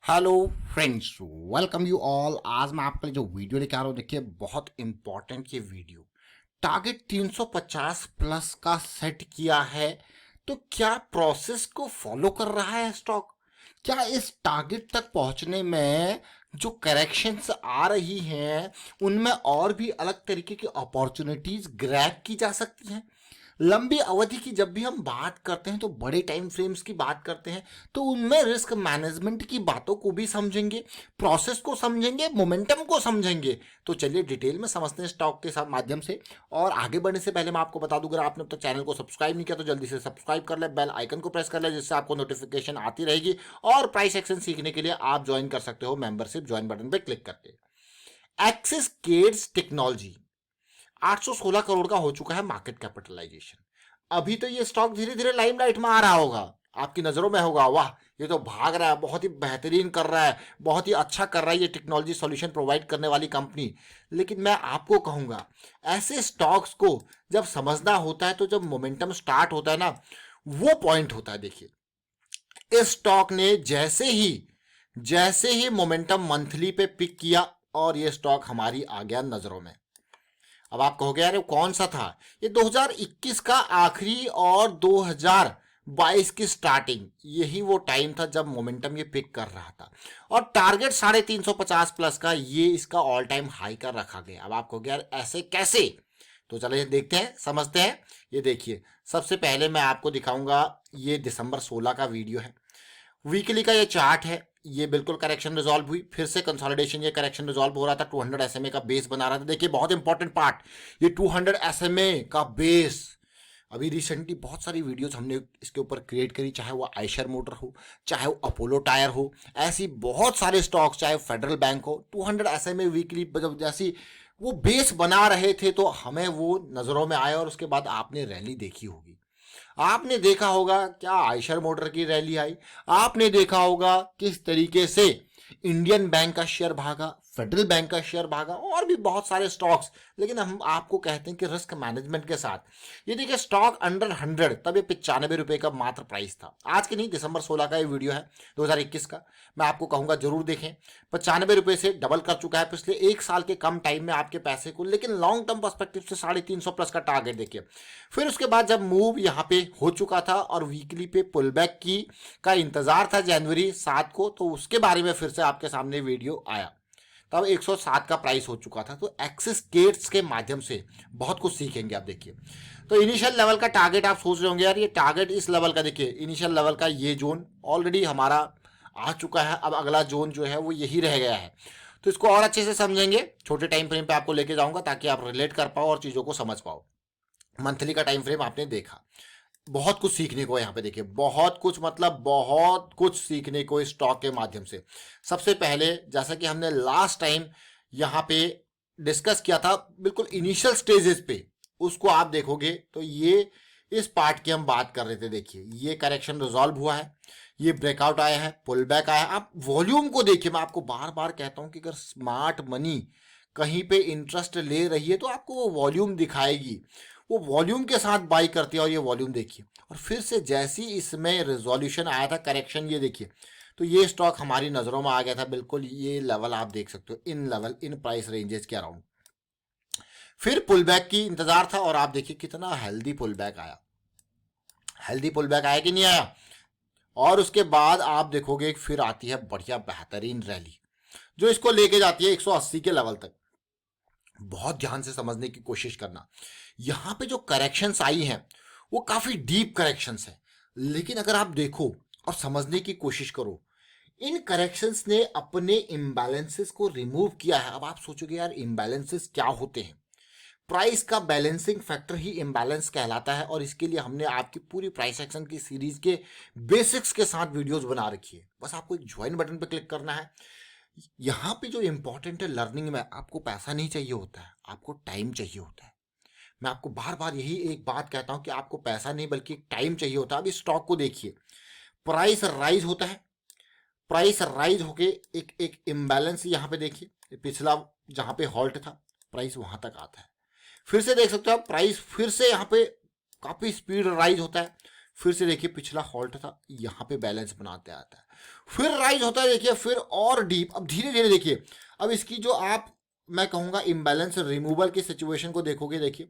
Hello friends, welcome you all. आज मैं आपके लिए जो वीडियो लेके आ रहा हूँ, देखिए बहुत इंपॉर्टेंट ये वीडियो। टारगेट 350 प्लस का सेट किया है, तो क्या प्रोसेस को फॉलो कर रहा है स्टॉक? क्या इस टारगेट तक पहुंचने में जो करेक्शंस आ रही हैं उनमें और भी अलग तरीके की अपॉर्चुनिटीज ग्रैब की जा सकती हैं? लंबी अवधि की जब भी हम बात करते हैं, तो बड़े टाइम फ्रेम्स की बात करते हैं, तो उनमें रिस्क मैनेजमेंट की बातों को भी समझेंगे, प्रोसेस को समझेंगे, मोमेंटम को समझेंगे। तो चलिए डिटेल में समझते हैं स्टॉक के साथ माध्यम से। और आगे बढ़ने से पहले मैं आपको बता दूं, अगर आपने अब तक चैनल को सब्सक्राइब नहीं किया तो जल्दी से सब्सक्राइब कर ले, बेल आइकन को प्रेस कर ले, जिससे आपको नोटिफिकेशन आती रहेगी। और प्राइस एक्शन सीखने के लिए आप ज्वाइन कर सकते हो मेंबरशिप ज्वाइन बटन पर क्लिक करके। एक्सिस केड्स टेक्नोलॉजी 816 करोड़ का हो चुका है मार्केट कैपिटलाइजेशन। अभी तो ये स्टॉक धीरे धीरे लाइमलाइट में आ रहा होगा, आपकी नजरों में होगा, वाह ये तो भाग रहा है, बहुत ही बेहतरीन कर रहा है, बहुत ही अच्छा कर रहा है ये टेक्नोलॉजी सॉल्यूशन प्रोवाइड करने वाली कंपनी। लेकिन मैं आपको कहूंगा, ऐसे स्टॉक्स को जब समझना होता है, तो जब मोमेंटम स्टार्ट होता है ना, वो पॉइंट होता है। देखिए, इस स्टॉक ने जैसे ही मोमेंटम मंथली पे पिक किया और ये स्टॉक हमारी आ गया नजरों में। अब आप कहोगे यार ये कौन सा था? ये 2021 का आखिरी और 2022 की स्टार्टिंग, यही वो टाइम था जब मोमेंटम ये पिक कर रहा था। और टारगेट 350 प्लस का ये इसका ऑल टाइम हाई का रखा गया। अब आप कहोगे यार ऐसे कैसे? तो चलिए देखते हैं, समझते हैं। ये देखिए, सबसे पहले मैं आपको दिखाऊंगा, ये दिसंबर 16 का वीडियो है। वीकली का ये चार्ट है। ये बिल्कुल करेक्शन रिजॉल्व हुई, फिर से कंसोलिडेशन, ये करेक्शन रिजॉल्व हो रहा था, 200 एसएमए का बेस बना रहा था। देखिए बहुत इंपॉर्टेंट पार्ट, ये 200 एसएमए का बेस। अभी रिसेंटली बहुत सारी वीडियोस हमने इसके ऊपर क्रिएट करी, चाहे वो आयशर मोटर हो, चाहे वो अपोलो टायर हो, ऐसी बहुत सारे स्टॉक्स, चाहे फेडरल बैंक हो, 200 एसएमए वीकली जब जैसी वो बेस बना रहे थे, तो हमें वो नजरों में आया। और उसके बाद आपने रैली देखी होगी, आपने देखा होगा क्या आयशर मोटर की रैली आई, आपने देखा होगा किस तरीके से इंडियन बैंक का शेयर भागा, फेडरल बैंक का शेयर भागा, और भी बहुत सारे स्टॉक्स। लेकिन हम आपको कहते हैं कि रिस्क मैनेजमेंट के साथ ये देखिए, स्टॉक अंडर 100, तब ये 95 रुपए का मात्र प्राइस था। आज के नहीं, दिसंबर 16 का ये वीडियो है 2021 का। मैं आपको कहूंगा जरूर देखें, 95 रुपए से डबल कर चुका है पिछले एक साल के कम टाइम में आपके पैसे को। लेकिन लॉन्ग टर्म पर्सपेक्टिव से 350 प्लस का टारगेट देखिए। फिर उसके बाद जब मूव यहाँ पे हो चुका था और वीकली पे पुल बैक की का इंतजार था जनवरी 7 को, तो उसके बारे में फिर से आपके सामने वीडियो आया। तब 107 का प्राइस हो चुका था। तो एक्सिस गेट्स के माध्यम से बहुत कुछ सीखेंगे आप। देखिए, तो इनिशियल लेवल का टारगेट आप सोच रहे होंगे यार ये टारगेट इस लेवल का, देखिए इनिशियल लेवल का ये जोन ऑलरेडी हमारा आ चुका है। अब अगला जोन जो है वो यही रह गया है। तो इसको और अच्छे से समझेंगे, छोटे टाइम फ्रेम पे आपको लेके जाऊंगा ताकि आप रिलेट कर पाओ और चीजों को समझ पाओ। मंथली का टाइम फ्रेम आपने देखा, बहुत कुछ सीखने को यहाँ पे देखिए, बहुत कुछ मतलब बहुत कुछ सीखने को इस स्टॉक के माध्यम से। सबसे पहले जैसा कि हमने लास्ट टाइम यहाँ पे डिस्कस किया था, बिल्कुल इनिशियल स्टेजेस पे, उसको आप देखोगे तो ये इस पार्ट की हम बात कर रहे थे। देखिए ये करेक्शन रिजॉल्व हुआ है, ये ब्रेकआउट आया है, पुल बैक आया है। आप वॉल्यूम को देखिए, मैं आपको बार बार कहता हूं कि अगर स्मार्ट मनी कहीं पे इंटरेस्ट ले रही है तो आपको वो वॉल्यूम दिखाएगी, वो वॉल्यूम के साथ बाई करती है। और ये वॉल्यूम देखिए, और फिर से जैसी इसमें रिजोल्यूशन आया था करेक्शन, ये देखिए, तो ये स्टॉक हमारी नजरों में आ गया था। बिल्कुल ये लेवल आप देख सकते हो, in level in price ranges के अराउंड। फिर पुल बैक की इंतजार था, और आप देखिए कितना हेल्दी पुल बैक आया, हेल्दी पुल बैक आया कि नहीं आया। और उसके बाद आप देखोगे फिर आती है बढ़िया बेहतरीन रैली, जो इसको लेके जाती है 180 के लेवल तक। बहुत ध्यान से समझने की कोशिश करना, यहां पे जो करेक्शंस आई हैं वो काफी डीप करेक्शंस हैं। लेकिन अगर आप देखो और समझने की कोशिश करो, इन करेक्शंस ने अपने इम्बैलेंसेस को रिमूव किया है। अब आप सोचोगे यार इम्बैलेंसेस क्या होते हैं? प्राइस का बैलेंसिंग फैक्टर ही इम्बैलेंस कहलाता है, और इसके लिए हमने आपकी पूरी प्राइस एक्शन की सीरीज के बेसिक्स के साथ वीडियोस बना रखी है। बस आपको एक ज्वाइन बटन पर क्लिक करना है। यहाँ पे जो इंपॉर्टेंट है लर्निंग में, आपको पैसा नहीं चाहिए होता है, आपको टाइम चाहिए होता है। मैं आपको बार बार यही एक बात कहता हूं कि आपको पैसा नहीं बल्कि टाइम चाहिए होता है। अब इस स्टॉक को देखिए, प्राइस राइज होता है, प्राइस राइज होके एक एक इम्बैलेंस यहाँ पे देखिए, पिछला जहां पे हॉल्ट था प्राइस वहां तक आता है। फिर से देख सकते हो आप, प्राइस फिर से यहाँ पे काफी स्पीड राइज होता है, फिर से देखिए पिछला हॉल्ट था, यहाँ पे बैलेंस बनाते आता है, फिर राइज होता है देखिए, फिर और डीप। अब धीरे धीरे देखिए, अब इसकी जो आप मैं कहूँगा इम्बैलेंस रिमूवल की सिचुएशन को देखोगे देखिए,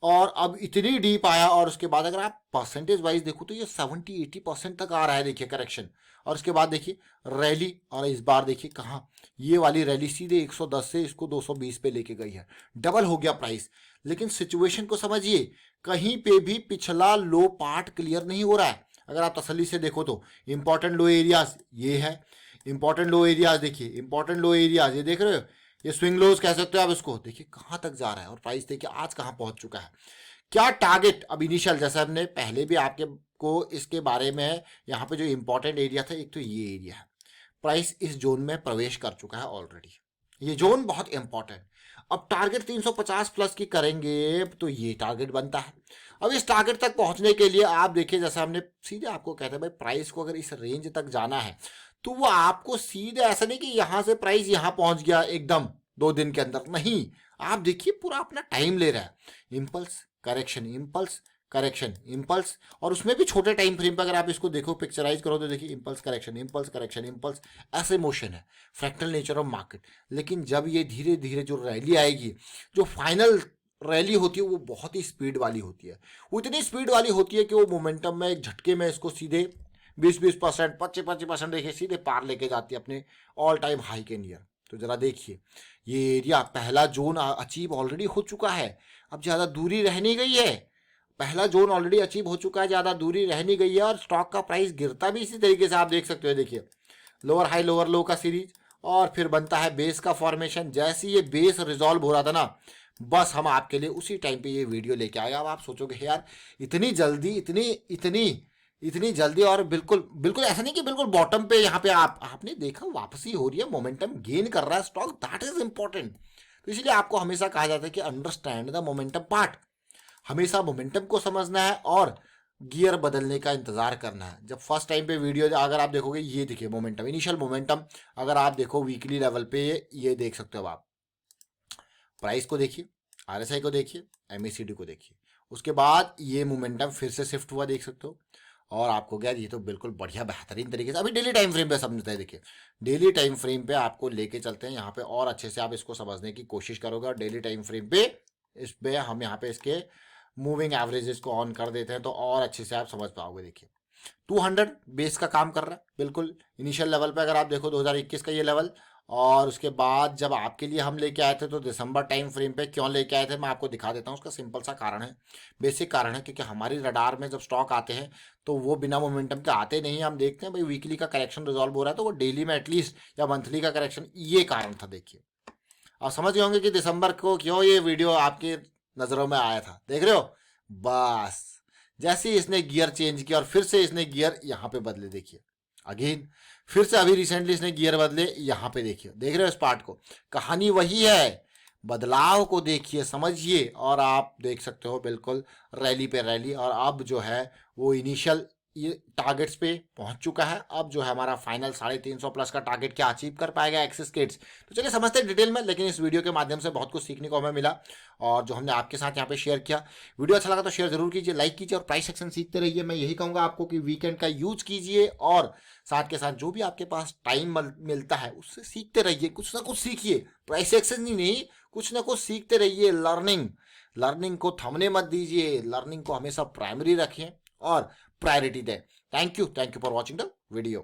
और अब इतनी डीप आया, और उसके बाद अगर आप परसेंटेज वाइज देखो तो ये 70-80% तक आ रहा है देखिए करेक्शन। और उसके बाद देखिए रैली, और इस बार देखिए कहाँ ये वाली रैली सीधे 110 से इसको 220 पे लेके गई है, डबल हो गया प्राइस। लेकिन सिचुएशन को समझिए, कहीं पे भी पिछला लो पार्ट क्लियर नहीं हो रहा है। अगर आप तसल्ली से देखो तो इंपॉर्टेंट लो एरियाज ये है, इंपॉर्टेंट लो एरियाज देखिए, इंपॉर्टेंट लो एरियाज ये देख रहे हो, ये स्विंग लोज कह सकते हो आप इसको। देखिए कहाँ तक जा रहा है, और प्राइस देखिए आज कहाँ पहुंच चुका है। क्या टारगेट अब इनिशियल, जैसे हमने पहले भी आपके को इसके बारे में, यहाँ पे जो इंपॉर्टेंट एरिया था, एक तो ये एरिया है, प्राइस इस जोन में प्रवेश कर चुका है ऑलरेडी, ये जोन बहुत इंपॉर्टेंट। अब टारगेट 350 प्लस की करेंगे तो ये टारगेट बनता है। अब इस टारगेट तक पहुंचने के लिए आप देखिए, जैसे हमने सीधे आपको कहते हैं भाई प्राइस को अगर इस रेंज तक जाना है तो वो आपको सीधे ऐसा नहीं कि यहां से प्राइस यहां पहुंच गया एकदम 2 दिन के अंदर, नहीं। आप देखिए पूरा अपना टाइम ले रहा है, impulse correction, impulse correction, impulse, और उसमें भी छोटे टाइम फ्रेम पर अगर आप इसको देखो पिक्चराइज करो तो देखिए impulse correction, impulse correction, impulse, ऐसे मोशन है, फ्रैक्टल नेचर ऑफ मार्केट। लेकिन जब ये धीरे धीरे जो रैली आएगी, जो फाइनल रैली होती है वो बहुत ही स्पीड वाली होती है, वो इतनी स्पीड वाली होती है कि वो मोमेंटम में एक झटके में इसको सीधे 20-20%, 25-25% देखिए सीधे पार लेके जाती है अपने ऑल टाइम हाई के नियर। तो जरा देखिए ये एरिया, पहला जोन अचीव ऑलरेडी हो चुका है, अब ज़्यादा दूरी रह नहीं गई है, पहला जोन ऑलरेडी अचीव हो चुका है, ज़्यादा दूरी रह नहीं गई है, और स्टॉक का प्राइस गिरता भी इसी तरीके से आप देख सकते हो। देखिए लोअर हाई लोअर लो का सीरीज, और फिर बनता है बेस का फॉर्मेशन। जैसे ये बेस रिजॉल्व हो रहा था ना, बस हम आपके लिए उसी टाइम पे ये वीडियो लेके आए। अब आप सोचोगे यार इतनी जल्दी, इतनी इतनी इतनी जल्दी, और बिल्कुल बिल्कुल ऐसा नहीं कि बिल्कुल बॉटम पे यहाँ पे आपने देखा वापसी हो रही है, मोमेंटम गेन कर रहा है स्टॉक, दैट इज इंपॉर्टेंट। तो इसलिए आपको हमेशा कहा जाता है कि अंडरस्टैंड द मोमेंटम पार्ट, हमेशा मोमेंटम को समझना है और गियर बदलने का इंतजार करना है। जब फर्स्ट टाइम पे वीडियो अगर आप देखोगे, ये देखिए मोमेंटम, इनिशियल मोमेंटम, अगर आप देखो वीकली लेवल पे ये देख सकते हो आप, प्राइस को देखिए, आरएसआई को देखिए, एमएसीडी को देखिए, उसके बाद ये मोमेंटम फिर से शिफ्ट हुआ देख सकते हो। और आपको क्या, ये तो बिल्कुल बढ़िया बेहतरीन तरीके से अभी डेली टाइम फ्रेम पे समझते हैं। देखिए डेली टाइम फ्रेम पे आपको लेके चलते हैं यहाँ पे, और अच्छे से आप इसको समझने की कोशिश करोगे। और डेली टाइम फ्रेम पे इस पे हम यहाँ पे इसके मूविंग एवरेजेस को ऑन कर देते हैं तो और अच्छे से आप समझ पाओगे। देखिए 200 बेस का काम कर रहा है बिल्कुल इनिशियल लेवल पे, अगर आप देखो 2021 का ये लेवल। और उसके बाद जब आपके लिए हम लेके आए थे तो दिसंबर टाइम फ्रेम पे क्यों लेके आए थे मैं आपको दिखा देता हूँ। उसका सिंपल सा कारण है, बेसिक कारण है, क्योंकि हमारी रडार में जब स्टॉक आते हैं तो वो बिना मोमेंटम के आते नहीं। हम देखते हैं भाई वीकली का करेक्शन रिजॉल्व हो रहा है तो वो डेली में एटलीस्ट, या मंथली का करेक्शन, ये कारण था। देखिए आप समझ गए होंगे कि दिसंबर को क्यों ये वीडियो आपकी नज़रों में आया था। देख रहे हो, बस जैसे ही इसने गियर चेंज किया और फिर से इसने गियर यहाँ पे बदले, देखिए अगेन फिर से अभी रिसेंटली इसने गियर बदले यहाँ पे, देखिए देख रहे हो इस पार्ट को, कहानी वही है। बदलाव को देखिए, समझिए, और आप देख सकते हो बिल्कुल रैली पे रैली। और अब जो है वो इनिशियल ये टारगेट्स पे पहुंच चुका है। अब जो है हमारा फाइनल 350 प्लस का टारगेट क्या अचीव कर पाएगा एक्सिस किड्स, तो चलिए समझते हैं डिटेल में। लेकिन इस वीडियो के माध्यम से बहुत कुछ सीखने को हमें मिला, और जो हमने आपके साथ यहाँ पे शेयर किया, वीडियो अच्छा लगा तो शेयर जरूर कीजिए, लाइक कीजिए, और प्राइस सेक्शन सीखते रहिए। मैं यही कहूँगा आपको कि वीकेंड का यूज कीजिए, और साथ के साथ जो भी आपके पास टाइम मिलता है उससे सीखते रहिए, कुछ ना कुछ सीखिए। प्राइस सेक्शन ही नहीं, कुछ ना कुछ सीखते रहिए। लर्निंग को थमने मत दीजिए, लर्निंग को हमेशा प्राइमरी रखें और प्रायोरिटी दें। Thank you for watching the video.